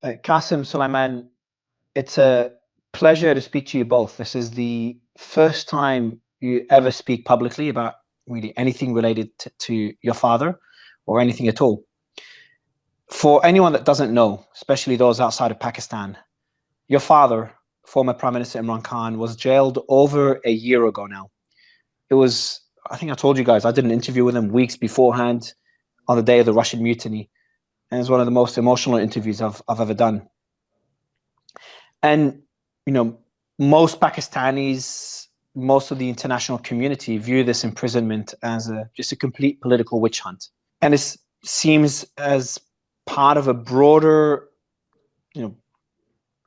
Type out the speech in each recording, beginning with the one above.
Qasim, Suleman, it's a pleasure to speak to you both. This is the first time you ever speak publicly about really anything related to your father or anything at all. For anyone that doesn't know, especially those outside of Pakistan, your father, former Prime Minister Imran Khan, was jailed over a year ago now. It was, I think I told you guys, I did an interview with him weeks beforehand on the day of the Russian mutiny. And it's one of the most emotional interviews I've ever done. And, you know, most Pakistanis, most of the international community view this imprisonment as just a complete political witch hunt. And it seems as part of a broader, you know,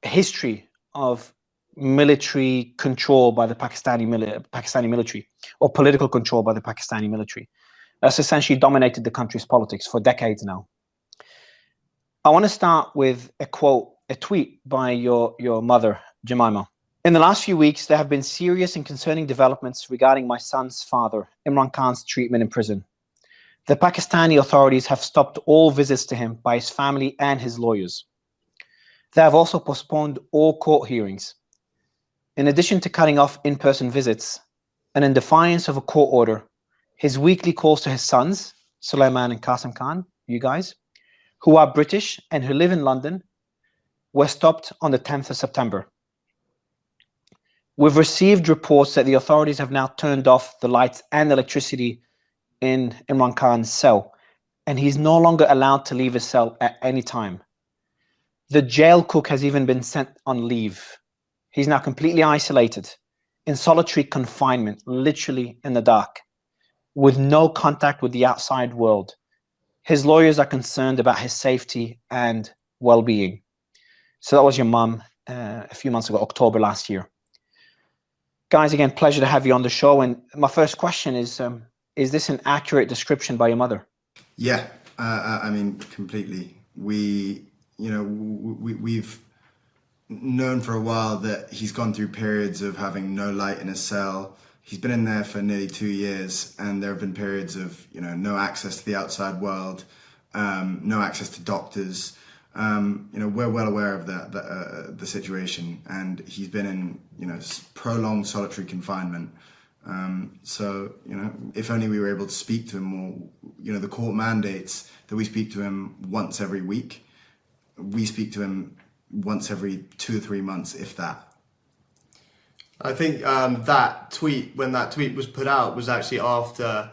history of military control by the Pakistani military, or political control by the Pakistani military. That's essentially dominated the country's politics for decades now. I want to start with a quote, a tweet by your mother, Jemima. In the last few weeks, there have been serious and concerning developments regarding my son's father, Imran Khan's treatment in prison. The Pakistani authorities have stopped all visits to him by his family and his lawyers. They have also postponed all court hearings. In addition to cutting off in-person visits, and in defiance of a court order, his weekly calls to his sons, Suleman and Qasim Khan, you guys, who are British and who live in London, were stopped on the 10th of September. We've received reports that the authorities have now turned off the lights and electricity in Imran Khan's cell, and he's no longer allowed to leave his cell at any time. The jail cook has even been sent on leave. He's now completely isolated, in solitary confinement, literally in the dark, with no contact with the outside world. His lawyers are concerned about his safety and well-being. So that was your mum a few months ago, October last year. Guys, again, pleasure to have you on the show. And my first question is this an accurate description by your mother? Yeah, I mean, completely. We've known for a while that he's gone through periods of having no light in his cell. He's been in there for nearly 2 years, and there have been periods of, no access to the outside world, no access to doctors. We're well aware of the situation, and he's been in, prolonged solitary confinement. So, if only we were able to speak to him more. The court mandates that we speak to him once every week. We speak to him once every 2 or 3 months, if that. I think that tweet, when that tweet was put out, was actually after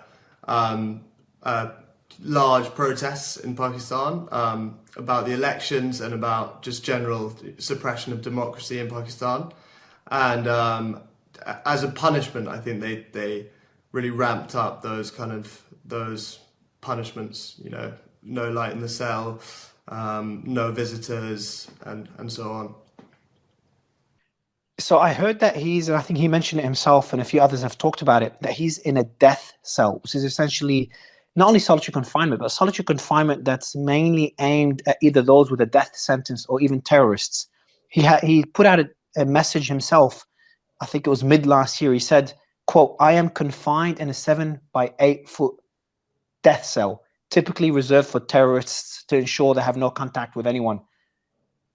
large protests in Pakistan about the elections and about just general suppression of democracy in Pakistan. And as a punishment, I think they really ramped up those punishments, no light in the cell, no visitors, and so on. So I heard that and I think he mentioned it himself, and a few others have talked about it, that he's in a death cell, which is essentially not only solitary confinement, but solitary confinement that's mainly aimed at either those with a death sentence or even terrorists. He put out a message himself, I think it was mid last year. He said, quote, "I am confined in a 7 by 8 foot death cell, typically reserved for terrorists to ensure they have no contact with anyone."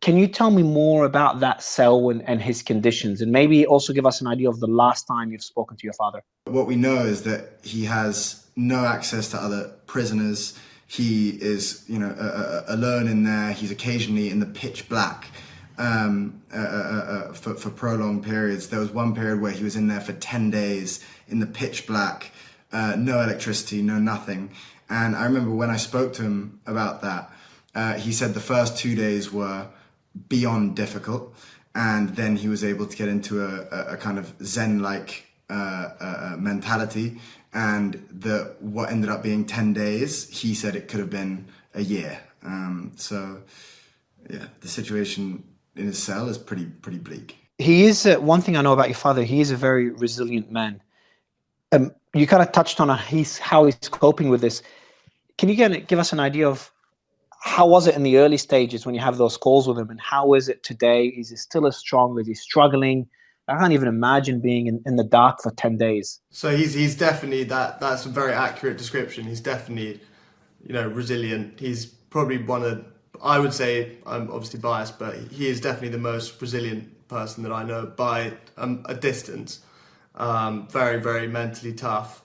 Can you tell me more about that cell and his conditions, and maybe also give us an idea of the last time you've spoken to your father? What we know is that he has no access to other prisoners. He is, alone in there. He's occasionally in the pitch black for prolonged periods. There was one period where he was in there for 10 days in the pitch black, no electricity, no nothing. And I remember when I spoke to him about that, he said the first 2 days were beyond difficult, and then he was able to get into a kind of Zen-like mentality, and what ended up being 10 days, he said it could have been a year. So yeah, the situation in his cell is pretty bleak. He is, one thing I know about your father, he is a very resilient man. You kind of touched on how he's coping with this. Can you give us an idea of how was it in the early stages when you have those calls with him, and how is it today? Is he still as strong? Is he struggling? I can't even imagine being in the dark for 10 days. So he's definitely, that's a very accurate description. He's definitely, resilient. He's probably one of I would say, I'm obviously biased, but he is definitely the most resilient person that I know by a distance. Very, very mentally tough.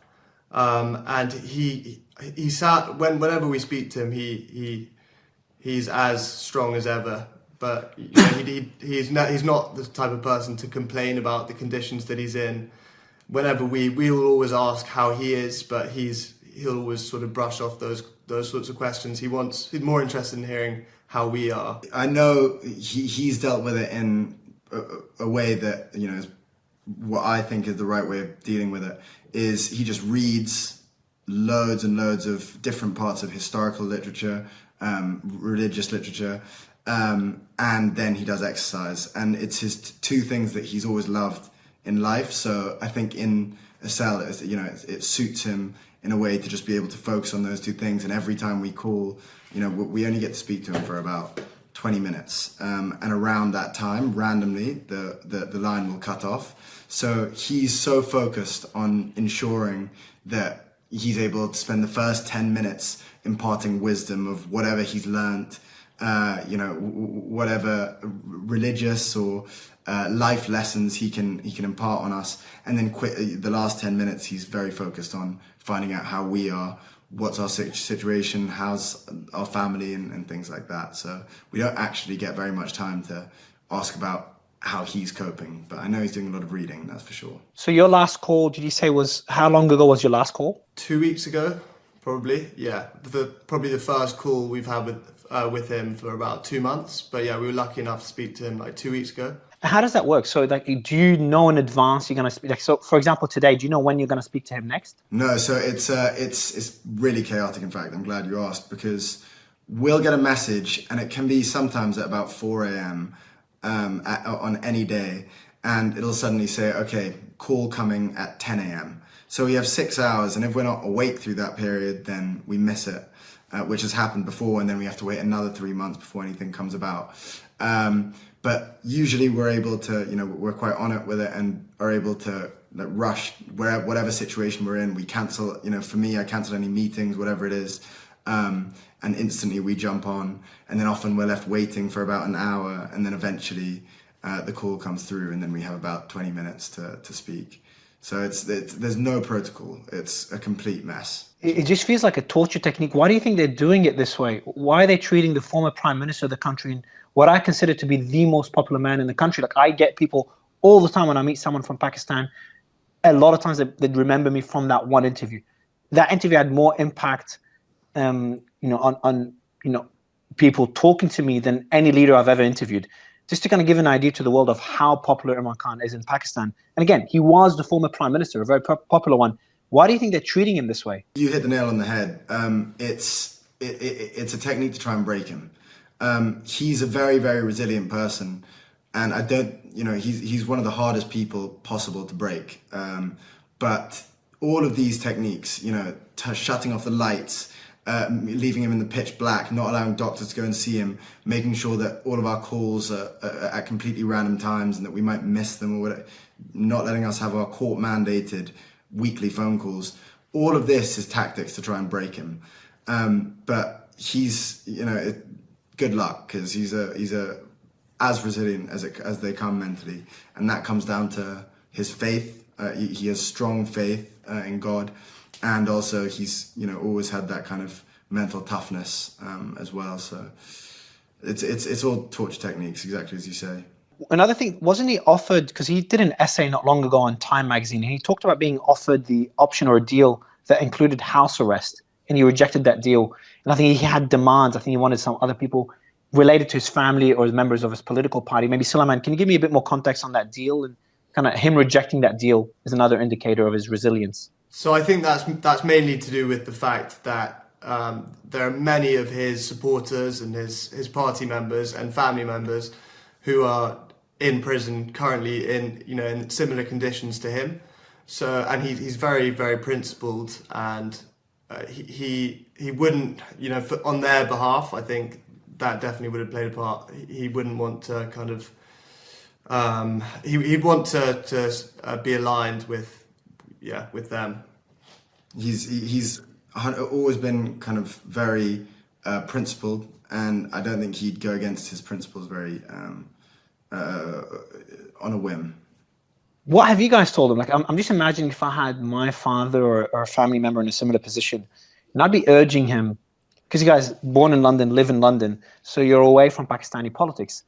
And he sat, whenever we speak to him, he's as strong as ever. But you know, he's not the type of person to complain about the conditions that he's in. Whenever we will always ask how he is, but he'll always sort of brush off those sorts of questions. He's more interested in hearing how we are. I know he's dealt with it in a way that, you know, is what I think is the right way of dealing with it. Is he just reads loads and loads of different parts of historical literature, religious literature, and then he does exercise. And it's his two things that he's always loved in life. So I think in a cell, you know, it suits him in a way to just be able to focus on those two things. And every time we call, you know, we only get to speak to him for about 20 minutes. And around that time, randomly, the line will cut off. So he's so focused on ensuring that he's able to spend the first 10 minutes imparting wisdom of whatever he's learnt, you know, whatever religious or life lessons he can impart on us, and then the last 10 minutes he's very focused on finding out how we are, what's our situation, how's our family, and things like that. So we don't actually get very much time to ask about how he's coping, but I know he's doing a lot of reading, that's for sure. So your last call, did you say, was how long ago was your last call? 2 weeks ago, probably. Yeah, probably the first call we've had with him for about 2 months. But yeah, we were lucky enough to speak to him like 2 weeks ago. How does that work? So, like, do you know in advance you're gonna speak? Like, so, for example, today, do you know when you're gonna speak to him next? No, so it's really chaotic. In fact, I'm glad you asked, because we'll get a message, and it can be sometimes at about 4 a.m. On any day, and it'll suddenly say, okay, call coming at 10 a.m. So we have 6 hours, and if we're not awake through that period, then we miss it, which has happened before, and then we have to wait another 3 months before anything comes about. But usually we're able to, you know, we're quite on it with it and are able to like rush whatever situation we're in. We cancel, you know, for me, I cancel any meetings, whatever it is, and instantly we jump on, and then often we're left waiting for about an hour, and then eventually the call comes through, and then we have about 20 minutes to speak. So there's no protocol. It's a complete mess. It just feels like a torture technique. Why do you think they're doing it this way? Why are they treating the former prime minister of the country, and what I consider to be the most popular man in the country? Like, I get people all the time when I meet someone from Pakistan, a lot of times they remember me from that one interview. That interview had more impact, you know, on you know, people talking to me than any leader I've ever interviewed. Just to kind of give an idea to the world of how popular Imran Khan is in Pakistan. And again, he was the former prime minister, a very popular one. Why do you think they're treating him this way? You hit the nail on the head. It's a technique to try and break him. He's a very, very resilient person, and I don't, you know, he's one of the hardest people possible to break. But all of these techniques, you know, shutting off the lights, leaving him in the pitch black, not allowing doctors to go and see him, making sure that all of our calls are at completely random times and that we might miss them, or whatever, not letting us have our court mandated weekly phone calls. All of this is tactics to try and break him. But he's, you know, good luck, because he's as resilient as they come mentally, and that comes down to his faith. He has strong faith in God. And also he's, you know, always had that kind of mental toughness as well. So it's all torture techniques, exactly as you say. Another thing, wasn't he offered, because he did an essay not long ago on Time magazine, and he talked about being offered the option or a deal that included house arrest, and he rejected that deal. And I think he had demands. I think he wanted some other people related to his family or as members of his political party. Maybe Suleman, can you give me a bit more context on that deal? And kind of him rejecting that deal is another indicator of his resilience. So I think that's mainly to do with the fact that there are many of his supporters and his party members and family members who are in prison currently in similar conditions to him. So, and he's very, very principled, and he wouldn't, you know, on their behalf, I think that definitely would have played a part. He wouldn't want to kind of he'd want to be aligned with them. He's always been kind of very principled, and I don't think he'd go against his principles very on a whim. What have you guys told him? Like, I'm just imagining if I had my father or a family member in a similar position, and I'd be urging him, because you guys born in London, live in London, so you're away from Pakistani politics.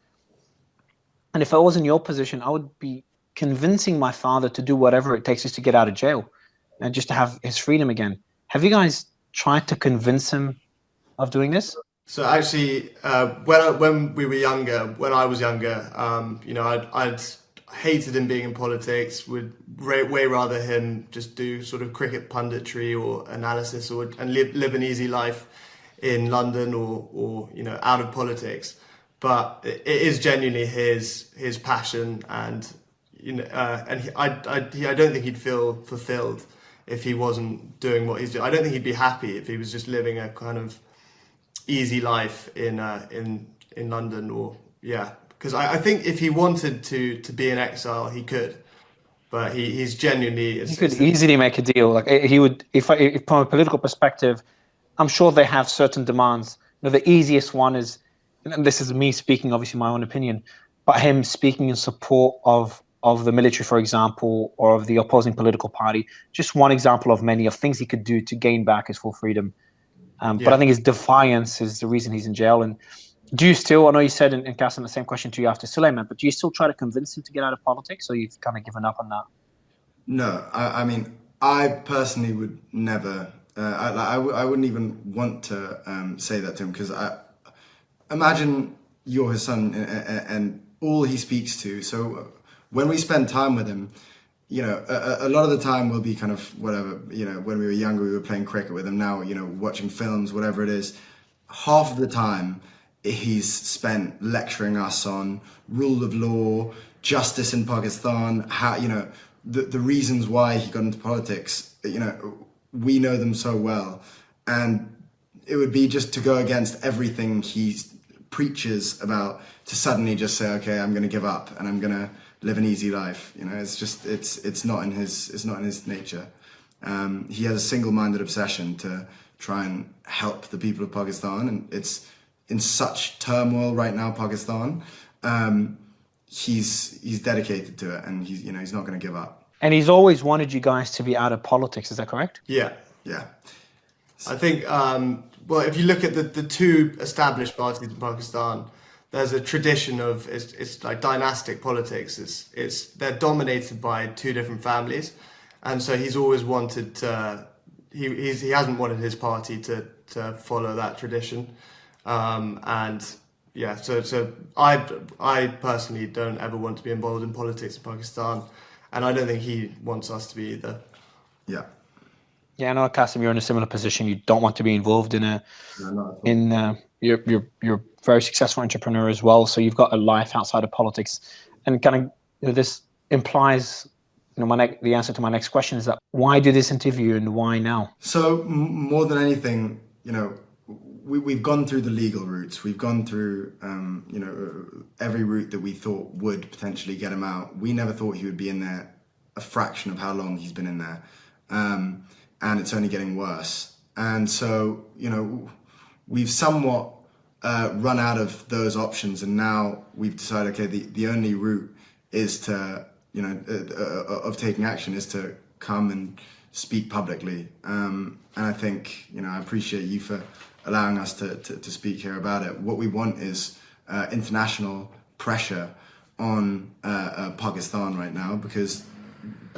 And if I was in your position, I would be convincing my father to do whatever it takes just to get out of jail and just to have his freedom again. Have you guys tried to convince him of doing this? So actually, when we were younger, when I was younger, I'd hated him being in politics. Would way rather him just do sort of cricket punditry or analysis, and live an easy life in London or out of politics. But it is genuinely his passion, and I don't think he'd feel fulfilled if he wasn't doing what he's doing. I don't think he'd be happy if he was just living a kind of easy life in London, because I think if he wanted to be in exile, he could, but he's genuinely. He could easily make a deal. Like he would, if from a political perspective, I'm sure they have certain demands. The easiest one is, and this is me speaking, obviously my own opinion, but him speaking in support of the military, for example, or of the opposing political party. Just one example of many of things he could do to gain back his full freedom. But I think his defiance is the reason he's in jail. And do you still, I know you said in Qasim, the same question to you after Suleman, but do you still try to convince him to get out of politics, or you've kind of given up on that? No, I mean, I personally would never, I wouldn't even want to say that to him, because imagine you're his son and all he speaks to. So when we spend time with him, a lot of the time we'll be kind of whatever, when we were younger, we were playing cricket with him. Now, watching films, whatever it is, half of the time he's spent lecturing us on rule of law, justice in Pakistan, how, the reasons why he got into politics. We know them so well, and it would be just to go against everything he preaches about, to suddenly just say, okay, I'm going to give up and I'm going to live an easy life. It's just, it's not in his nature. He has a single-minded obsession to try and help the people of Pakistan, and it's in such turmoil right now, Pakistan. He's dedicated to it, and he's not going to give up. And he's always wanted you guys to be out of politics. Is that correct? Yeah. So, I think, well, if you look at the two established parties in Pakistan, there's a tradition of, it's like dynastic politics. They're dominated by two different families, and so he's always wanted to. He hasn't wanted his party to follow that tradition, and yeah. So I personally don't ever want to be involved in politics in Pakistan, and I don't think he wants us to be either. Yeah. Yeah, I know, Qasim, you're in a similar position. You don't want to be involved in you're a very successful entrepreneur as well, so you've got a life outside of politics, and kind of this implies, the answer to my next question is that why do this interview and why now? So more than anything, we've gone through the legal routes. We've gone through, every route that we thought would potentially get him out. We never thought he would be in there a fraction of how long he's been in there. And it's only getting worse. And so, we've somewhat run out of those options, and now we've decided, okay, the only route is to, of taking action is to come and speak publicly. And I think, I appreciate you for allowing us to speak here about it. What we want is international pressure on Pakistan right now, because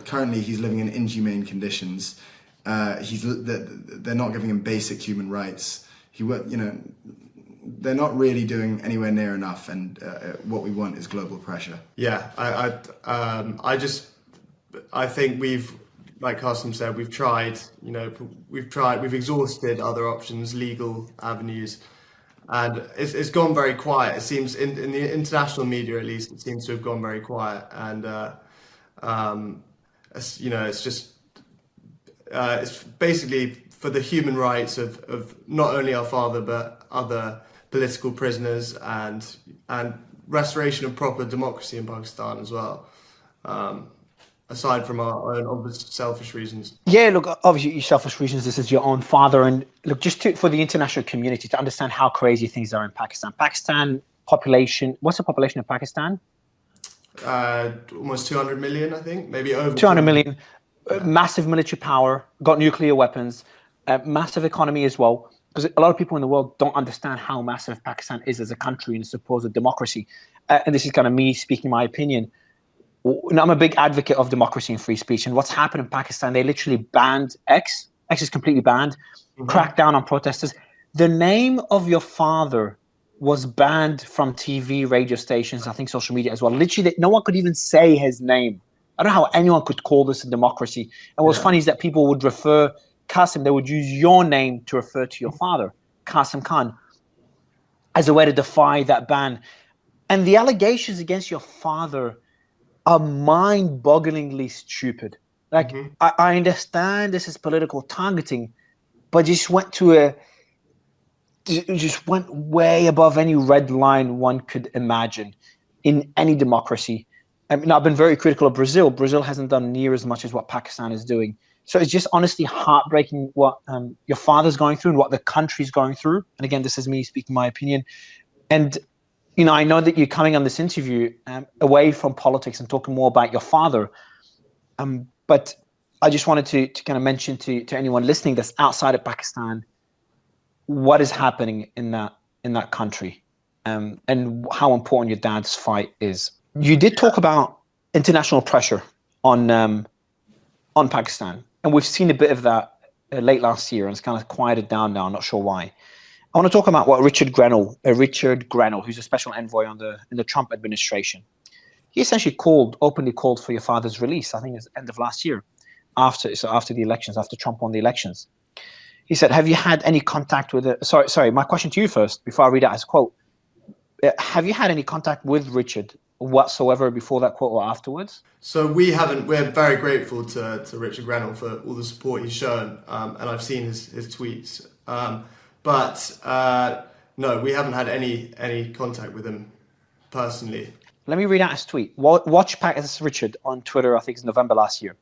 currently he's living in inhumane conditions. They're not giving him basic human rights. They're not really doing anywhere near enough, and what we want is global pressure. Yeah, I think we've, like Qasim said, we've tried. We've exhausted other options, legal avenues, and it's gone very quiet. It seems in the international media, at least, it seems to have gone very quiet, and it's just. It's basically for the human rights of not only our father but other political prisoners, and restoration of proper democracy in Pakistan as well. aside from our own obvious selfish reasons? Yeah, look, obviously, your selfish reasons. This is your own father, and look, for the international community to understand how crazy things are in Pakistan. Pakistan population. What's the population of Pakistan? Almost 200 million, I think, maybe over 200 million. Yeah. Massive military power. Got nuclear weapons. Massive economy as well. Because a lot of people in the world don't understand how massive Pakistan is as a country and a supposed democracy. And this is kind of me speaking my opinion. I'm a big advocate of democracy and free speech. And what's happened in Pakistan, they literally banned X. X is completely banned. Cracked down on protesters. The name of your father was banned from TV, radio stations, I think social media as well. Literally, no one could even say his name. I don't know how anyone could call this a democracy. And what's funny is that people would refer Qasim, they would use your name to refer to your father, Qasim Khan, as a way to defy that ban. And the allegations against your father are mind-bogglingly stupid. Like, I understand this is political targeting, but just went way above any red line one could imagine in any democracy. I mean, I've been very critical of Brazil. Brazil hasn't done near as much as what Pakistan is doing. So it's just honestly heartbreaking what your father's going through and what the country's going through. And again, this is me speaking my opinion. And, you know, I know that you're coming on this interview away from politics and talking more about your father. But I just wanted to kind of mention to anyone listening that's outside of Pakistan, what is happening in that country, and how important your dad's fight is. You did talk about international pressure on Pakistan, and we've seen a bit of that late last year, and it's kind of quieted down now. I'm not sure why. I want to talk about what Richard Grenell, who's a special envoy in the Trump administration. He essentially openly called for your father's release. I think it's the end of last year, after the elections, after Trump won the elections. He said, have you had any contact with it? Sorry, my question to you first, before I read out his quote. Have you had any contact with Richard whatsoever before that quote or afterwards? So we haven't. We're very grateful to Richard Grenell for all the support he's shown, and I've seen his tweets. But no, we haven't had any contact with him personally. Let me read out his tweet. This is Richard on Twitter, I think it's November last year.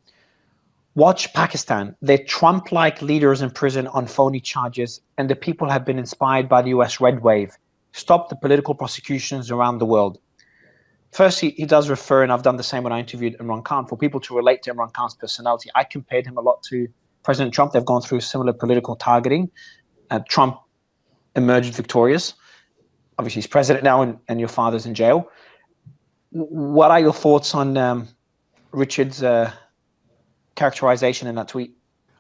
Watch Pakistan. They're Trump-like leaders in prison on phony charges, and the people have been inspired by the US red wave. Stop the political prosecutions around the world. First, he does refer, and I've done the same when I interviewed Imran Khan, for people to relate to Imran Khan's personality. I compared him a lot to President Trump. They've gone through similar political targeting. Trump emerged victorious. Obviously, he's president now, and your father's in jail. What are your thoughts on Richard's characterization in that tweet?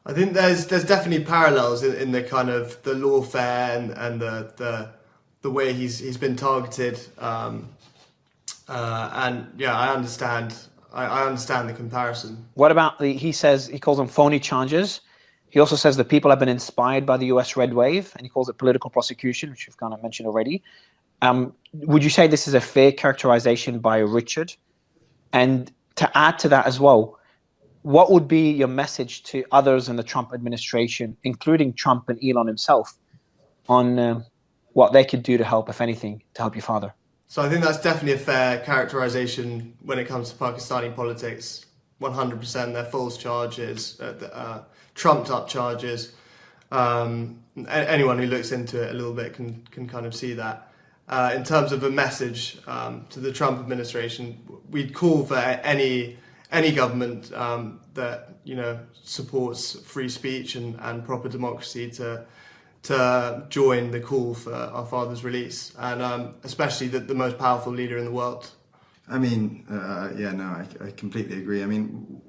I think there's definitely parallels in the kind of the lawfare and the way he's been targeted. And yeah, I understand the comparison. What about he calls them phony charges. He also says the people have been inspired by the US red wave, and he calls it political prosecution, which you've kind of mentioned already. Would you say this is a fair characterization by Richard? And to add to that as well, what would be your message to others in the Trump administration, including Trump and Elon himself, on what they could do to help, if anything, to help your father? So I think that's definitely a fair characterization when it comes to Pakistani politics. 100%, they're false charges, trumped up charges. Anyone who looks into it a little bit can kind of see that. In terms of a message to the Trump administration, we'd call for any government that supports free speech and proper democracy to join the call for our father's release, and especially the most powerful leader in the world. I mean, I completely agree. I mean,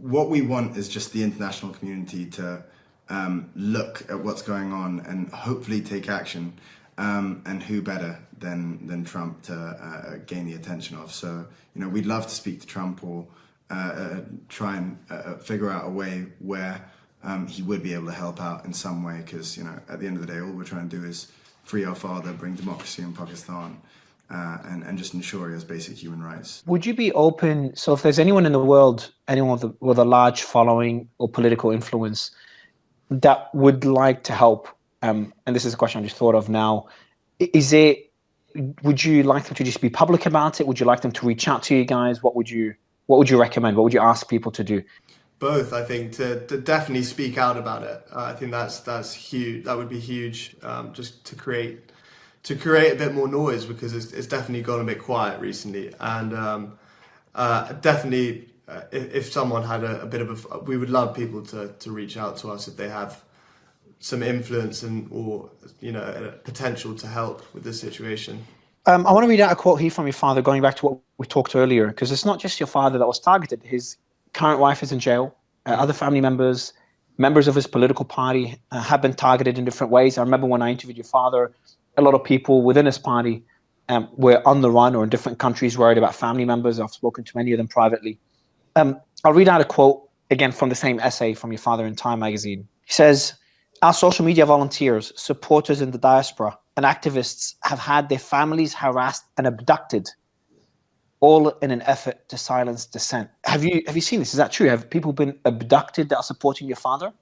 what we want is just the international community to look at what's going on and hopefully take action. And who better than Trump to gain the attention of? So, we'd love to speak to Trump or try and figure out a way where he would be able to help out in some way, because at the end of the day, all we're trying to do is free our father, bring democracy in Pakistan, and just ensure he has basic human rights. Would you be open? So if there's anyone in the world, anyone with a large following or political influence that would like to help, and this is a question I just thought of now, would you like them to just be public about it? Would you like them to reach out to you guys? What would you What would you recommend? What would you ask people to do? Both, I think, to definitely speak out about it. I think that's huge. That would be huge, just to create a bit more noise, because it's definitely gone a bit quiet recently. And definitely, if someone had a bit of we would love people to reach out to us if they have some influence or a potential to help with this situation. I want to read out a quote here from your father, going back to what we talked earlier, because it's not just your father that was targeted. His current wife is in jail. Other family members of his political party have been targeted in different ways. I remember when I interviewed your father, a lot of people within his party were on the run or in different countries worried about family members. I've spoken to many of them privately. I'll read out a quote again from the same essay from your father in Time magazine. He says, "Our social media volunteers, supporters in the diaspora, and activists have had their families harassed and abducted, all in an effort to silence dissent." Have you seen this? Is that true? Have people been abducted that are supporting your father?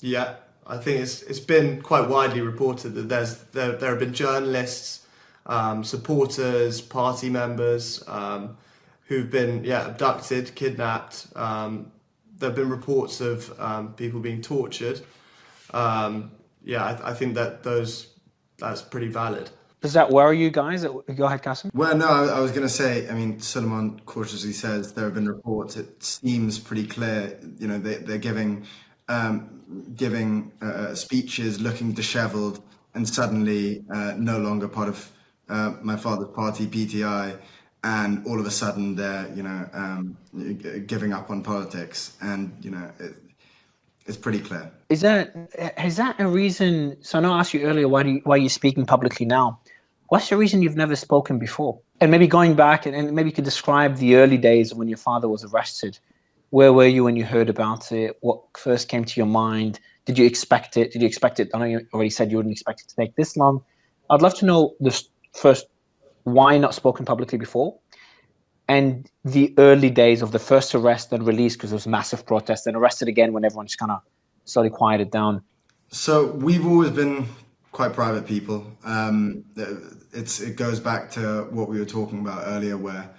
Yeah, I think it's been quite widely reported that there have been journalists, supporters, party members who've been abducted, kidnapped. There have been reports of people being tortured. I think that's pretty valid. Does that worry you guys? Go ahead, Qasim. Well, no, I was going to say, I mean, Suleman cautiously says there have been reports. It seems pretty clear, they're giving speeches looking disheveled and suddenly no longer part of my father's party, PTI, and all of a sudden they're, giving up on politics, and, it's pretty clear. Is that a reason? So I know I asked you earlier, why are you speaking publicly now? What's the reason you've never spoken before? And maybe going back and maybe you could describe the early days when your father was arrested. Where were you when you heard about it? What first came to your mind? Did you expect it? I know you already said you wouldn't expect it to take this long. I'd love to know this first, why not spoken publicly before? And the early days of the first arrest and release, because there was massive protest, and arrested again when everyone just kind of slowly quieted down. So we've always been quite private people. It goes back to what we were talking about earlier, where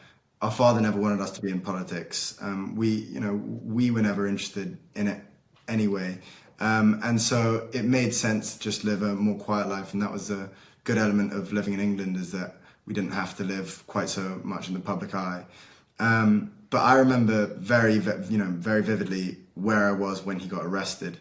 our father never wanted us to be in politics. We were never interested in it anyway. And so it made sense to just live a more quiet life. And that was a good element of living in England, is that we didn't have to live quite so much in the public eye. But I remember very vividly where I was when he got arrested.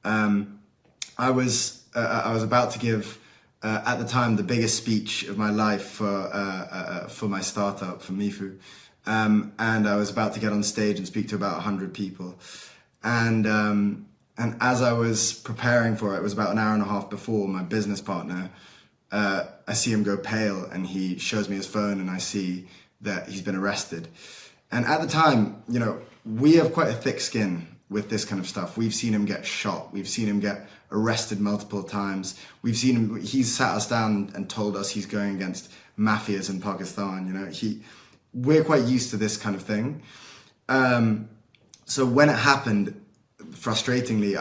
I was about to give, at the time, the biggest speech of my life for my startup, for Mifu. And I was about to get on stage and speak to about 100 people. And as I was preparing for it was about an hour and a half before, my business partner, I see him go pale, and he shows me his phone, and I see that he's been arrested. And at the time, we have quite a thick skin with this kind of stuff. We've seen him get shot. We've seen him get arrested multiple times. We've seen him, he's sat us down and told us he's going against mafias in Pakistan. We're quite used to this kind of thing. So when it happened, frustratingly,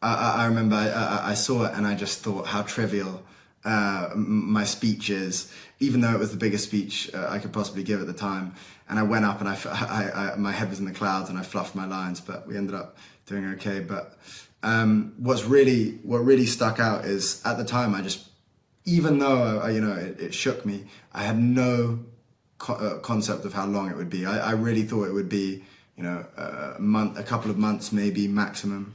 I remember I saw it, and I just thought how trivial my speech is, even though it was the biggest speech I could possibly give at the time. And I went up, and I my head was in the clouds, and I fluffed my lines, but we ended up doing okay. But what really stuck out is, at the time, even though it shook me, I had no concept of how long it would be. I really thought it would be a couple of months maybe maximum.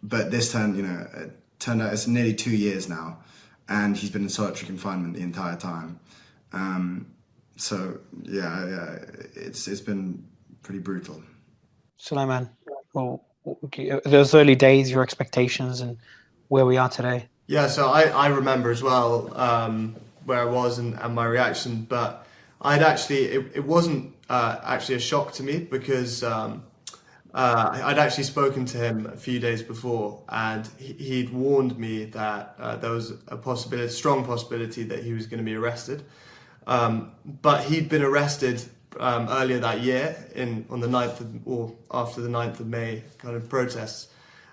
But this time, it turned out it's nearly 2 years now, and he's been in solitary confinement the entire time. It's been pretty brutal. Suleman, well, those early days, your expectations, and where we are today. Yeah, so I remember as well where I was and my reaction, but it wasn't actually a shock to me, because I'd actually spoken to him a few days before, and he'd warned me that there was a strong possibility that he was going to be arrested. But he'd been arrested earlier that year on the 9th or after the 9th of May kind of protests,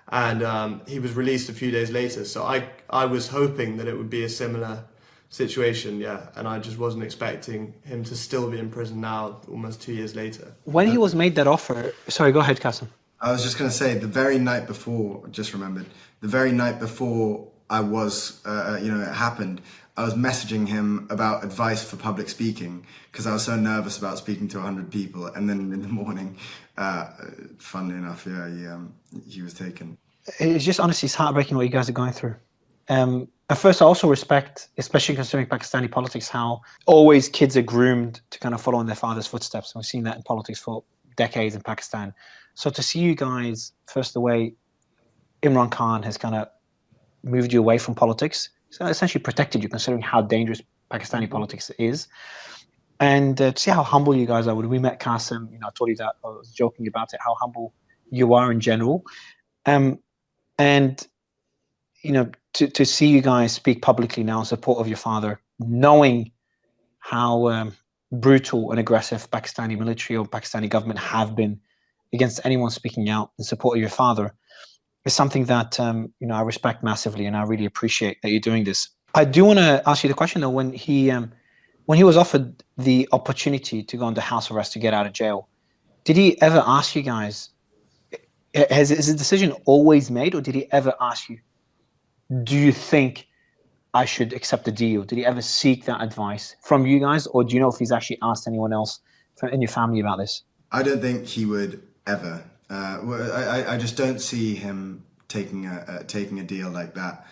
and he was released a few days later. So I was hoping that it would be a similar situation, yeah. And I just wasn't expecting him to still be in prison now, almost 2 years later. When he was made that offer, sorry, go ahead, Qasim. I was just going to say, the very night before, just remembered, the very night before I was, it happened, I was messaging him about advice for public speaking because I was so nervous about speaking to 100 people. And then in the morning, funnily enough, he was taken. It's just honestly, it's heartbreaking what you guys are going through. At first, I also respect, especially considering Pakistani politics, how always kids are groomed to kind of follow in their father's footsteps. And we've seen that in politics for decades in Pakistan. So to see you guys, first, the way Imran Khan has kind of moved you away from politics, so essentially protected you, considering how dangerous Pakistani politics is. And to see how humble you guys are. When we met Qasim, I told you that, I was joking about it, how humble you are in general. And, to see you guys speak publicly now in support of your father, knowing how brutal and aggressive Pakistani military or Pakistani government have been against anyone speaking out in support of your father, is something that I respect massively, and I really appreciate that you're doing this. I do want to ask you the question though. When he was offered the opportunity to go under house arrest to get out of jail, did he ever ask you guys? Is the decision always made, or did he ever ask you, do you think I should accept the deal? Did he ever seek that advice from you guys, or do you know if he's actually asked anyone else in your family about this? I don't think he would ever. I just don't see him taking a deal like that.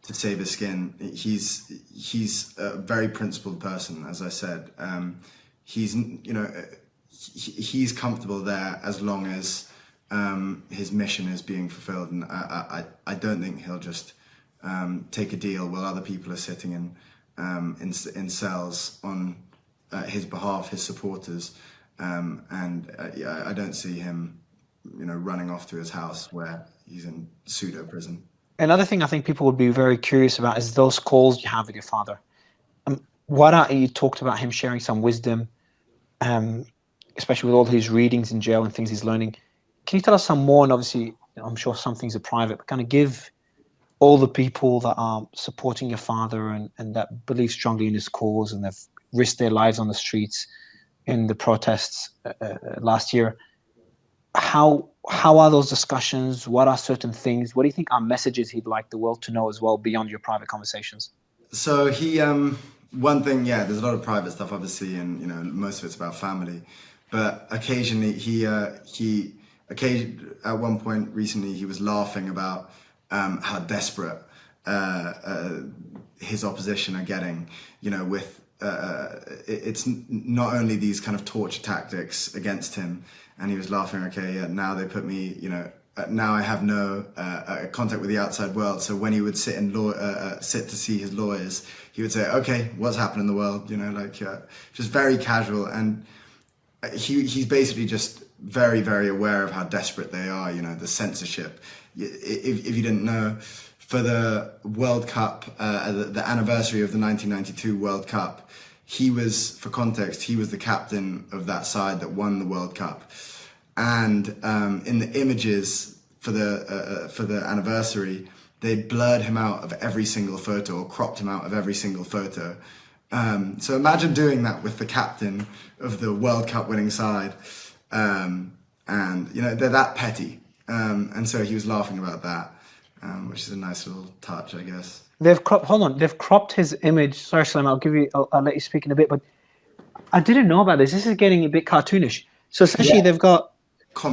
To save his skin. He's a very principled person, as I said. He's comfortable there as long as his mission is being fulfilled, and I don't think he'll just take a deal while other people are sitting in cells on his behalf, his supporters. I don't see him, running off to his house where he's in pseudo prison. Another thing I think people would be very curious about is those calls you have with your father. You talked about him sharing some wisdom, especially with all his readings in jail and things he's learning. Can you tell us some more? And obviously, I'm sure some things are private, but kind of give all the people that are supporting your father and that believe strongly in his cause and have risked their lives on the streets in the protests last year. How are those discussions? What are certain things? What do you think are messages he'd like the world to know as well beyond your private conversations? So he, one thing, there's a lot of private stuff, obviously, and most of it's about family. But occasionally, at one point recently, he was laughing about how desperate his opposition are getting. With it's not only these kind of torture tactics against him. And he was laughing, now they put me, now I have no contact with the outside world. So when he would sit to see his lawyers, he would say, okay, what's happened in the world? Just very casual. And he's basically just very, very aware of how desperate they are, the censorship. If you didn't know, for the World Cup, the anniversary of the 1992 World Cup, for context, he was the captain of that side that won the World Cup. And in the images for the anniversary, they blurred him out of every single photo or cropped him out of every single photo. So imagine doing that with the captain of the World Cup winning side. And they're that petty. And so he was laughing about that, which is a nice little touch, I guess. They've cropped his image. Sorry, Suleman, I'll let you speak in a bit, but I didn't know about this. This is getting a bit cartoonish. So essentially they've got,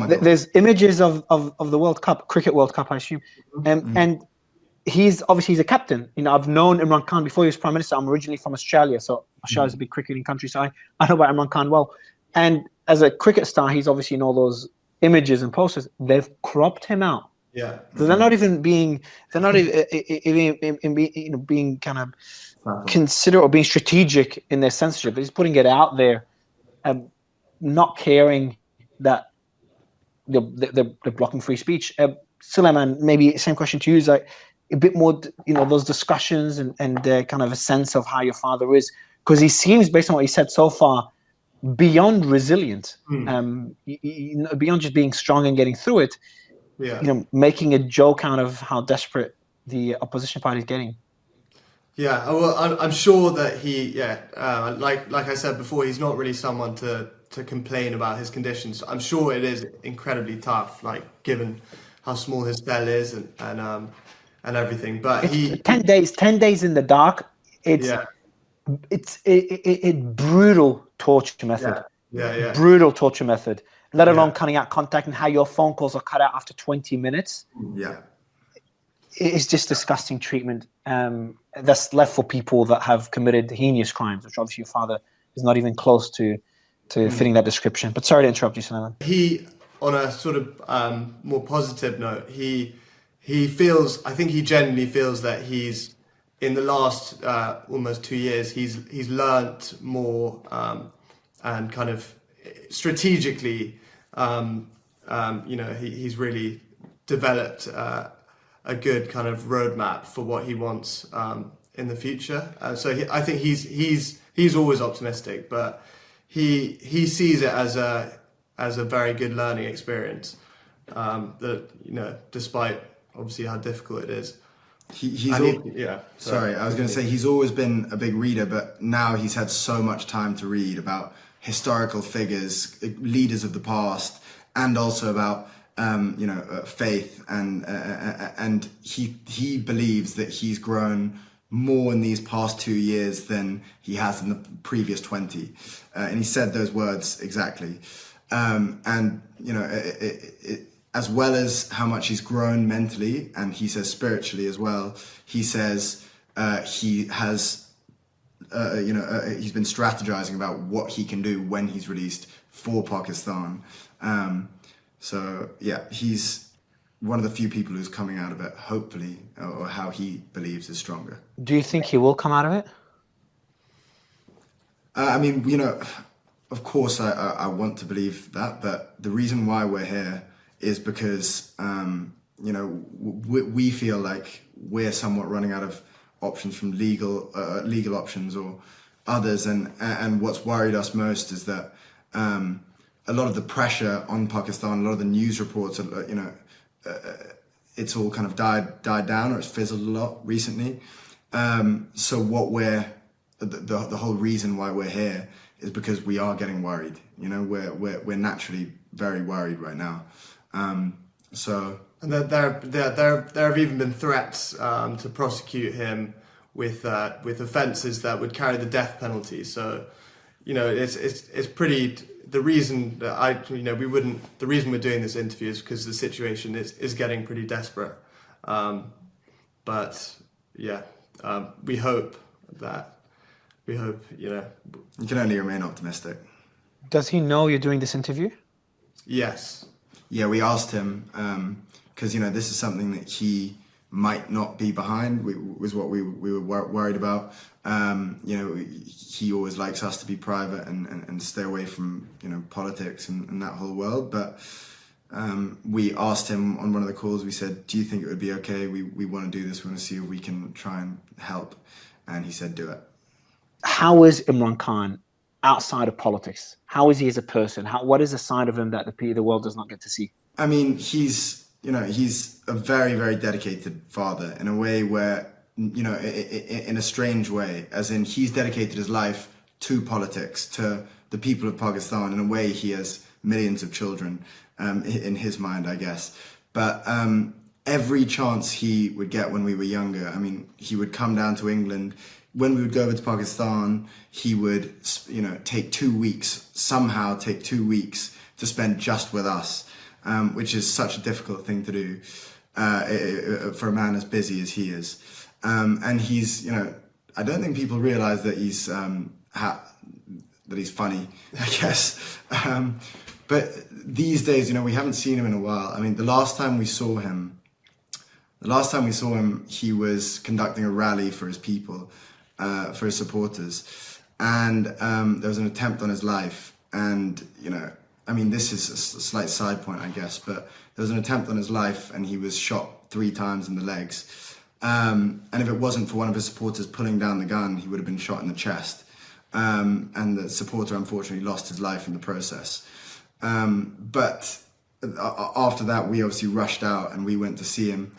there's images of the World Cup, Cricket World Cup, I assume. And he's a captain. I've known Imran Khan before he was Prime Minister. I'm originally from Australia, so Australia's a big cricketing country, so I know about Imran Khan well. And as a cricket star, he's obviously in all those images and posters. They've cropped him out. Yeah. So they're not even being being kind of considerate or being strategic in their censorship. They're just putting it out there, not caring that they're blocking free speech. Suleman, maybe same question to you, is like a bit more, those discussions and kind of a sense of how your father is, because he seems, based on what he said so far, beyond resilient, beyond just being strong and getting through it. Making a joke out of how desperate the opposition party is getting. Yeah, well, I'm sure that like I said before, he's not really someone to complain about his conditions. I'm sure it is incredibly tough, like given how small his cell is and everything. But It's 10 days in the dark. It's yeah, brutal torture method. yeah, Brutal torture method. Let alone yeah, cutting out contact, and how your phone calls are cut out after 20 minutes. Yeah. It's just disgusting treatment. That's left for people that have committed heinous crimes, which obviously your father is not even close to fitting that description. But sorry to interrupt you, Suleman. He, on a sort of more positive note, he feels. I think he genuinely feels that he's in the last almost 2 years. He's learnt more and kind of strategically. He's really developed a good kind of roadmap for what he wants in the future. I think he's always optimistic, but he sees it as a very good learning experience. That despite obviously how difficult it is. Sorry, I was going to say he's always been a big reader, but now he's had so much time to read about historical figures, leaders of the past, and also about faith, and he believes that he's grown more in these past 2 years than he has in the previous 20, and he said those words exactly. And as well as how much he's grown mentally, and he says spiritually as well, he says he has he's been strategizing about what he can do when he's released for Pakistan. So yeah, he's one of the few people who's coming out of it, hopefully, or how he believes is stronger. Do you think he will come out of it? Of course I want to believe that, but the reason why we're here is because, we feel like we're somewhat running out of options from legal options or others. And what's worried us most is that a lot of the pressure on Pakistan, a lot of the news reports, it's all kind of died down, or it's fizzled a lot recently. So the whole reason why we're here is because we are getting worried. We're naturally very worried right now. And there have even been threats to prosecute him with offences that would carry the death penalty. So, it's pretty. The reason that the reason we're doing this interview is because the situation is getting pretty desperate. We hope. You can only remain optimistic. Does he know you're doing this interview? Yes. Yeah, we asked him because this is something that he might not be behind. Was what we were worried about. He always likes us to be private and stay away from politics and that whole world. But we asked him on one of the calls. We said, "Do you think it would be okay? We want to do this. We want to see if we can try and help." And he said, "Do it." How is Imran Khan outside of politics? How is he as a person? What is a side of him that the world does not get to see? I mean, he's a very, very dedicated father in a way where, in a strange way, as in he's dedicated his life to politics, to the people of Pakistan. In a way, he has millions of children in his mind, I guess. But every chance he would get when we were younger, he would come down to England. When we would go over to Pakistan, he would, take 2 weeks, somehow take 2 weeks to spend just with us, which is such a difficult thing to do for a man as busy as he is. And he's, I don't think people realize that he's funny, I guess. But these days, we haven't seen him in a while. The last time we saw him, he was conducting a rally for his people. For his supporters, and there was an attempt on his life, and this is a slight side point, I guess, but there was an attempt on his life, and he was shot 3 times in the legs, and if it wasn't for one of his supporters pulling down the gun, he would have been shot in the chest, and the supporter unfortunately lost his life in the process. But after that, we obviously rushed out and we went to see him.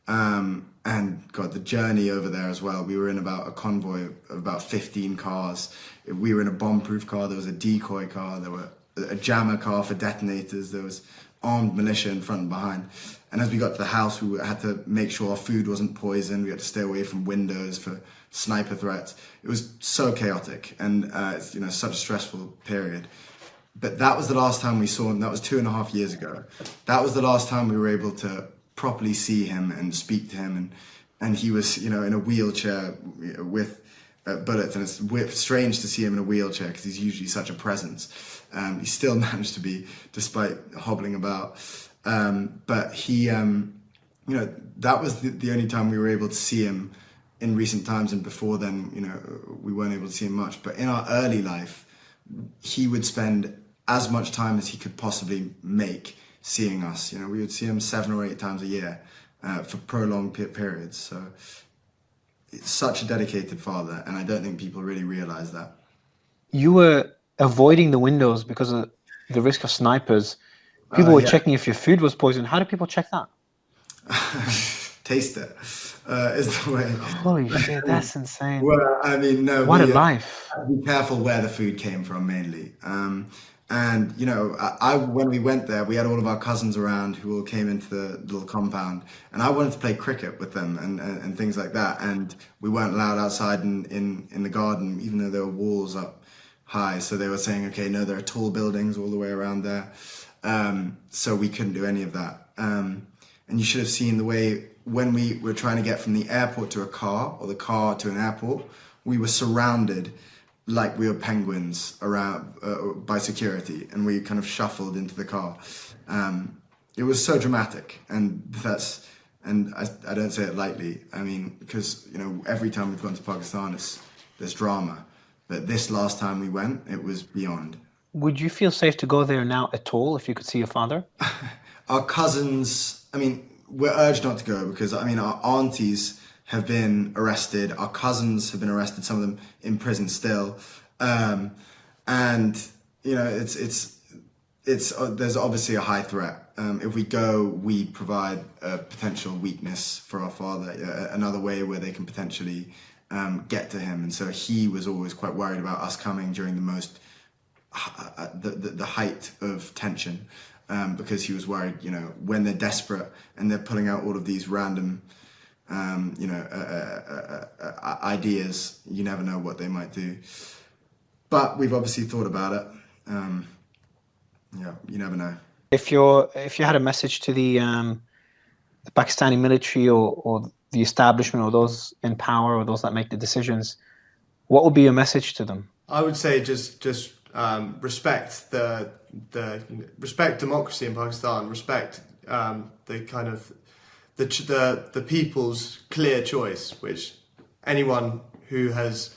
And God, the journey over there as well. We were in about a convoy of about 15 cars. We were in a bomb-proof car. There was a decoy car. There were a jammer car for detonators. There was armed militia in front and behind. And as we got to the house, we had to make sure our food wasn't poisoned. We had to stay away from windows for sniper threats. It was so chaotic, and it's, you know, such a stressful period. But that was the last time we saw him. That was 2.5 years ago. That was the last time we were able to properly see him and speak to him. And he was, you know, in a wheelchair with bullets. And it's strange to see him in a wheelchair because he's usually such a presence. He still managed to be, despite hobbling about. But he, you know, that was the only time we were able to see him in recent times. And before then, you know, we weren't able to see him much. But in our early life, he would spend as much time as he could possibly make seeing us. You know, we would see him 7 or 8 times a year for prolonged periods. So it's such a dedicated father, and I don't think people really realize that. You were avoiding the windows because of the risk of snipers. People were checking if your food was poisoned. How do people check that? Taste it is the way. Holy shit, that's insane. Well, I mean, no. What a life. Be careful where the food came from, mainly. And, you know, when we went there, we had all of our cousins around who all came into the little compound. And I wanted to play cricket with them and things like that. And we weren't allowed outside in the garden, even though there were walls up high. So they were saying, okay, no, there are tall buildings all the way around there. So we couldn't do any of that. And you should have seen the way when we were trying to get from the airport to a car or the car to an airport, we were surrounded like we were penguins around by security, and we kind of shuffled into the car. It was so dramatic, and I don't say it lightly. I mean, because, you know, every time we've gone to Pakistan, there's drama, but this last time we went, it was beyond. Would you feel safe to go there now at all if you could see your father? Our cousins, I mean, we're urged not to go because, I mean, our aunties have been arrested. Our cousins have been arrested, some of them in prison still. And, you know, it's there's obviously a high threat. If we go, we provide a potential weakness for our father, another way where they can potentially get to him. And so he was always quite worried about us coming during the most, the height of tension, because he was worried, you know, when they're desperate and they're pulling out all of these random ideas, you never know what they might do. But we've obviously thought about it. You never know. If you had a message to the Pakistani military or the establishment or those in power or those that make the decisions, what would be your message to them? I would say just respect respect democracy in Pakistan, respect the kind of the people's clear choice, which anyone who has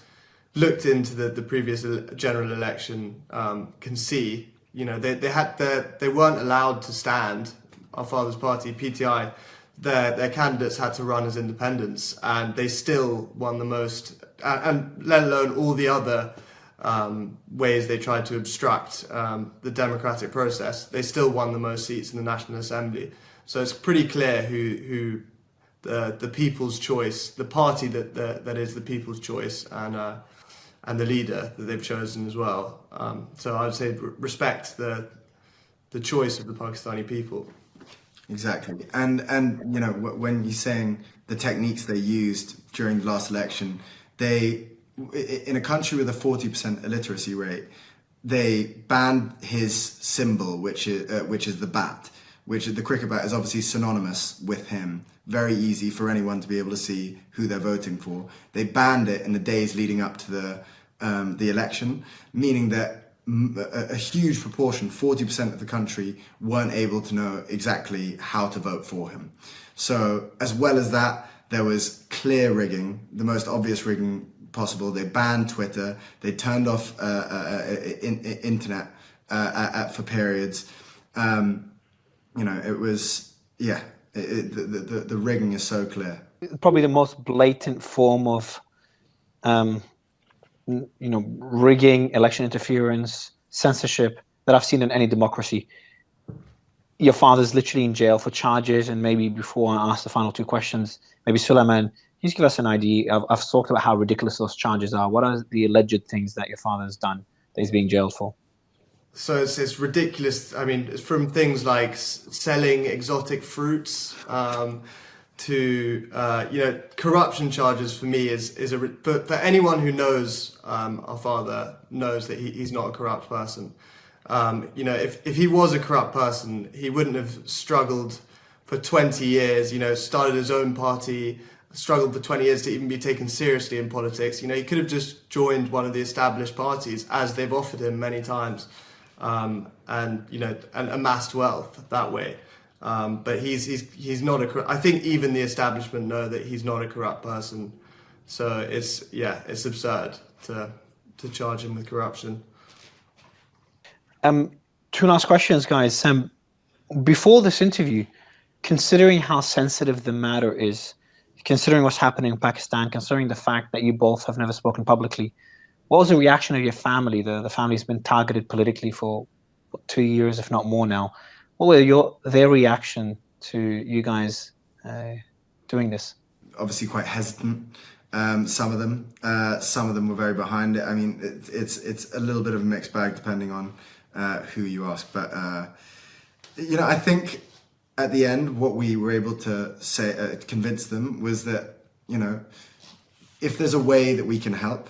looked into the previous general election can see. You know, they weren't allowed to stand. Our father's party, PTI, their candidates had to run as independents, and they still won the most. And let alone all the other ways they tried to obstruct the democratic process, they still won the most seats in the National Assembly. So it's pretty clear who the people's choice, the party that is the people's choice, and the leader that they've chosen as well. So I would say respect the choice of the Pakistani people. Exactly, and you know, when you're saying the techniques they used during the last election, in a country with a 40% illiteracy rate, they banned his symbol, which is the bat. Which the cricket bat is obviously synonymous with him. Very easy for anyone to be able to see who they're voting for. They banned it in the days leading up to the election, meaning that a huge proportion, 40% of the country, weren't able to know exactly how to vote for him. So as well as that, there was clear rigging, the most obvious rigging possible. They banned Twitter. They turned off internet for periods. You know, it was, the rigging is so clear. Probably the most blatant form of, rigging, election interference, censorship that I've seen in any democracy. your father's literally in jail for charges, and maybe before I ask the final two questions, maybe Suleiman, just give us an idea. I've talked about how ridiculous those charges are. What are the alleged things that your father has done that he's being jailed for? So it's ridiculous. I mean, it's from things like selling exotic fruits to corruption charges. For me, for anyone who knows our father knows that he's not a corrupt person. If he was a corrupt person, he wouldn't have struggled for 20 years. Started his own party, struggled for 20 years to even be taken seriously in politics. He could have just joined one of the established parties, as they've offered him many times. And amassed wealth that way. But he's not I think even the establishment know that he's not a corrupt person. So it's absurd to charge him with corruption. Two last questions, guys. Before this interview, considering how sensitive the matter is, considering what's happening in Pakistan, considering the fact that you both have never spoken publicly, what was the reaction of your family? The family's been targeted politically for 2 years, if not more now. What were their reaction to you guys doing this? Obviously quite hesitant. Some of them were very behind it. I mean, it's a little bit of a mixed bag depending on who you ask. But I think at the end, what we were able to say, convince them, was that if there's a way that we can help,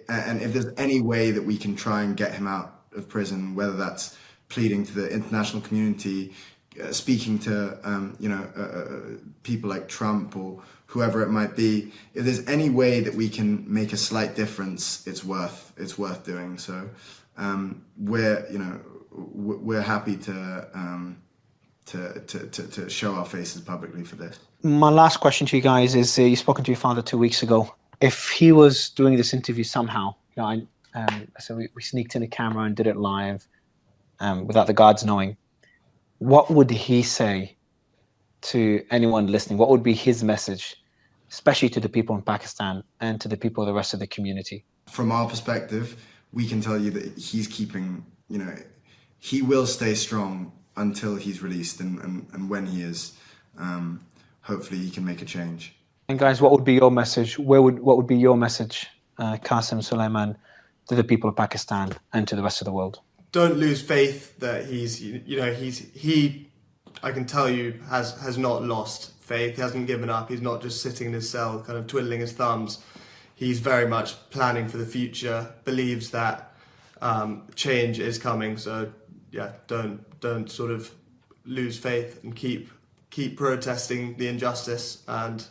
and if there's any way that we can try and get him out of prison, whether that's pleading to the international community, speaking to people like Trump or whoever it might be, if there's any way that we can make a slight difference, it's worth doing. So we're happy to show our faces publicly for this. My last question to you guys is: you've spoken to your father 2 weeks ago. If he was doing this interview somehow, so we sneaked in a camera and did it live without the guards knowing, what would he say to anyone listening? What would be his message, especially to the people in Pakistan and to the people of the rest of the community? From our perspective, we can tell you that he's keeping, he will stay strong until he's released, and when he is, hopefully he can make a change. And guys, what would be your message? What would be your message, Qasim, Suleiman, to the people of Pakistan and to the rest of the world? Don't lose faith that he I can tell you has not lost faith. He hasn't given up. He's not just sitting in his cell kind of twiddling his thumbs. He's very much planning for the future, believes that change is coming. So don't sort of lose faith and keep protesting the injustice. And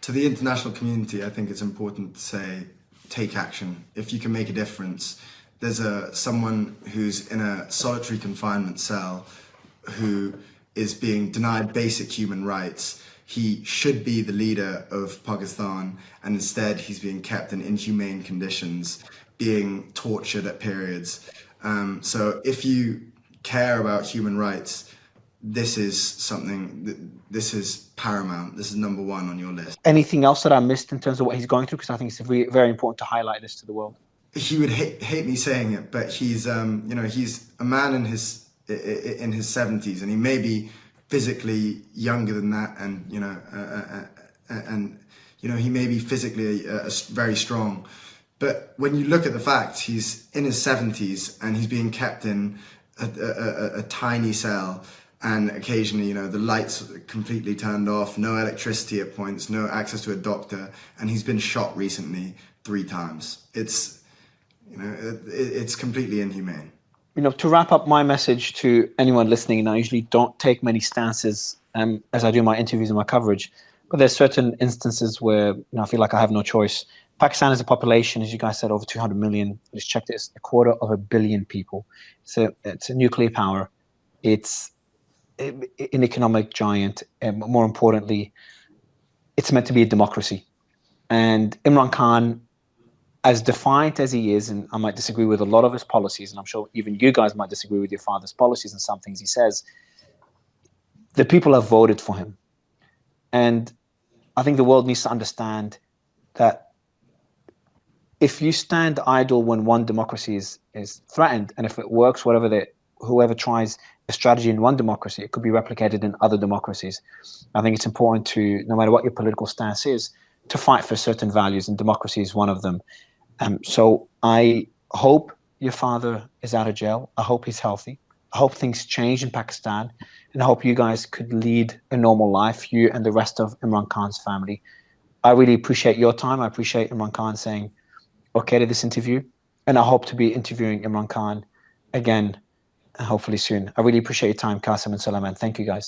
to the international community, I think it's important to say, take action. If you can make a difference, there's someone who's in a solitary confinement cell who is being denied basic human rights. He should be the leader of Pakistan, and instead he's being kept in inhumane conditions, being tortured at periods. So if you care about human rights, this is paramount. This is number one on your list. Anything else that I missed in terms of what he's going through? Because I think it's very, very important to highlight this to the world. He would hate me saying it, but he's he's a man in his 70s, and he may be physically younger than that, and he may be physically very strong. But when you look at the facts, he's in his 70s and he's being kept in a tiny cell. And occasionally, the lights are completely turned off, no electricity at points, no access to a doctor, and he's been shot recently 3 times. It's completely inhumane. To wrap up my message to anyone listening, and I usually don't take many stances as I do my interviews and my coverage, but there's certain instances where I feel like I have no choice. Pakistan is a population, as you guys said, over 200 million. I just checked it, it's 250 million people. So it's a nuclear power. It's an economic giant, and more importantly, it's meant to be a democracy. And Imran Khan, as defiant as he is, and I might disagree with a lot of his policies, and I'm sure even you guys might disagree with your father's policies and some things he says, the people have voted for him. And I think the world needs to understand that if you stand idle when one democracy is threatened, and if it works, whoever tries strategy in one democracy, it could be replicated in other democracies. I think it's important to, no matter what your political stance is, to fight for certain values, and democracy is one of them. So I hope your father is out of jail. I hope he's healthy. I hope things change in Pakistan, and I hope you guys could lead a normal life, you and the rest of Imran Khan's family. I really appreciate your time. I appreciate Imran Khan saying okay to this interview, and I hope to be interviewing Imran Khan again, hopefully soon. I really appreciate your time, Qasim and Suleman. Thank you, guys.